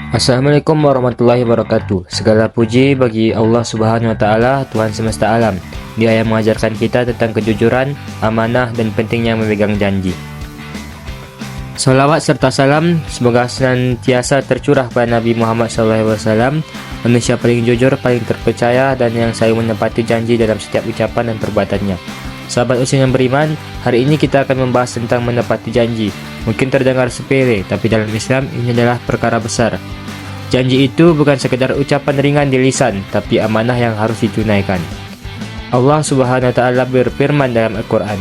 Assalamualaikum warahmatullahi wabarakatuh. Segala puji bagi Allah Subhanahu wa taala, Tuhan semesta alam. Dia yang mengajarkan kita tentang kejujuran, amanah dan pentingnya memegang janji. Salawat serta salam semoga senantiasa tercurah pada Nabi Muhammad SAW, manusia paling jujur, paling terpercaya dan yang selalu menepati janji dalam setiap ucapan dan perbuatannya. Sahabat usia yang beriman, hari ini kita akan membahas tentang menepati janji. Mungkin terdengar sepele, tapi dalam Islam ini adalah perkara besar. Janji itu bukan sekedar ucapan ringan di lisan, tapi amanah yang harus ditunaikan. Allah Subhanahu wa taala berfirman dalam Al-Qur'an,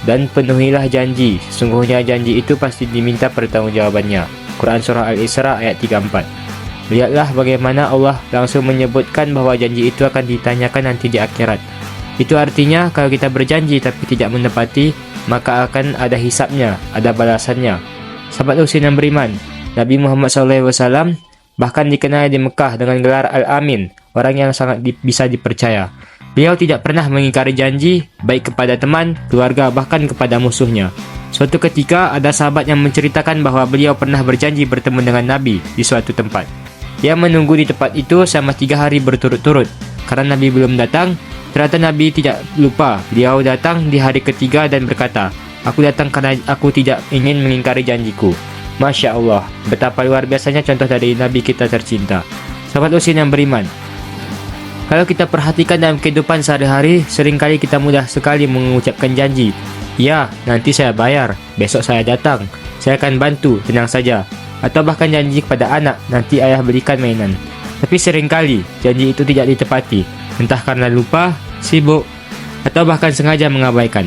"Dan penuhilah janji, sesungguhnya janji itu pasti diminta pertanggungjawabannya." Quran Surah Al-Isra ayat 34. Lihatlah bagaimana Allah langsung menyebutkan bahwa janji itu akan ditanyakan nanti di akhirat. Itu artinya kalau kita berjanji tapi tidak menepati, maka akan ada hisabnya, ada balasannya. Sahabat usia yang beriman, Nabi Muhammad SAW bahkan dikenal di Mekah dengan gelar Al-Amin, orang yang sangat bisa dipercaya. Beliau tidak pernah mengingkari janji, baik kepada teman, keluarga, bahkan kepada musuhnya. Suatu ketika ada sahabat yang menceritakan bahwa beliau pernah berjanji bertemu dengan Nabi di suatu tempat. Dia menunggu di tempat itu selama 3 hari berturut-turut. Karena Nabi belum datang, ternyata Nabi tidak lupa. Beliau datang di hari ketiga dan berkata, "Aku datang karena aku tidak ingin mengingkari janjiku." Masya Allah, betapa luar biasanya contoh dari Nabi kita tercinta. Sahabat usia yang beriman, kalau kita perhatikan dalam kehidupan sehari-hari, seringkali kita mudah sekali mengucapkan janji. Ya, nanti saya bayar, besok saya datang, saya akan bantu, tenang saja. Atau bahkan janji kepada anak, nanti ayah belikan mainan. Tapi seringkali janji itu tidak ditepati, entah karena lupa, sibuk, atau bahkan sengaja mengabaikan.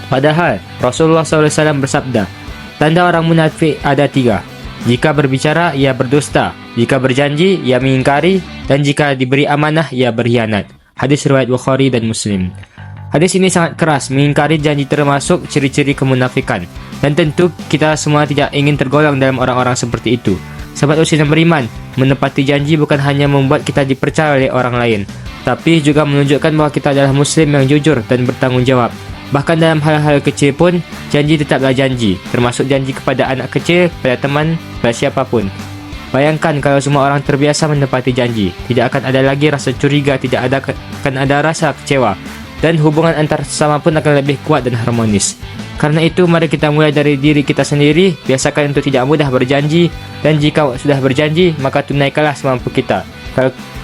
Padahal Rasulullah SAW bersabda, tanda orang munafik ada 3. Jika berbicara, ia berdusta. Jika berjanji, ia mengingkari. Dan jika diberi amanah, ia berkhianat. Hadis riwayat Bukhari dan Muslim. Hadis ini sangat keras, mengingkari janji termasuk ciri-ciri kemunafikan. Dan tentu kita semua tidak ingin tergolong dalam orang-orang seperti itu. Sahabat usia yang beriman, menepati janji bukan hanya membuat kita dipercaya oleh orang lain, tapi juga menunjukkan bahwa kita adalah muslim yang jujur dan bertanggung jawab. Bahkan dalam hal-hal kecil pun, janji tetaplah janji, termasuk janji kepada anak kecil, pada teman, pada siapapun. Bayangkan kalau semua orang terbiasa menepati janji, tidak akan ada lagi rasa curiga, akan ada rasa kecewa, dan hubungan antar sesama pun akan lebih kuat dan harmonis. Karena itu, mari kita mulai dari diri kita sendiri, biasakan untuk tidak mudah berjanji, dan jika sudah berjanji, maka tunaikanlah semampu kita.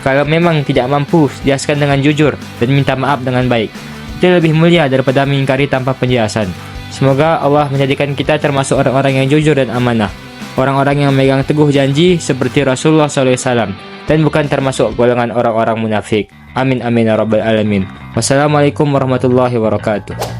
Kalau memang tidak mampu, jelaskan dengan jujur, dan minta maaf dengan baik. Itu lebih mulia daripada mengingkari tanpa penjelasan. Semoga Allah menjadikan kita termasuk orang-orang yang jujur dan amanah, orang-orang yang memegang teguh janji seperti Rasulullah SAW, dan bukan termasuk golongan orang-orang munafik. Amin amin ya rabbal alamin. Wassalamualaikum warahmatullahi wabarakatuh.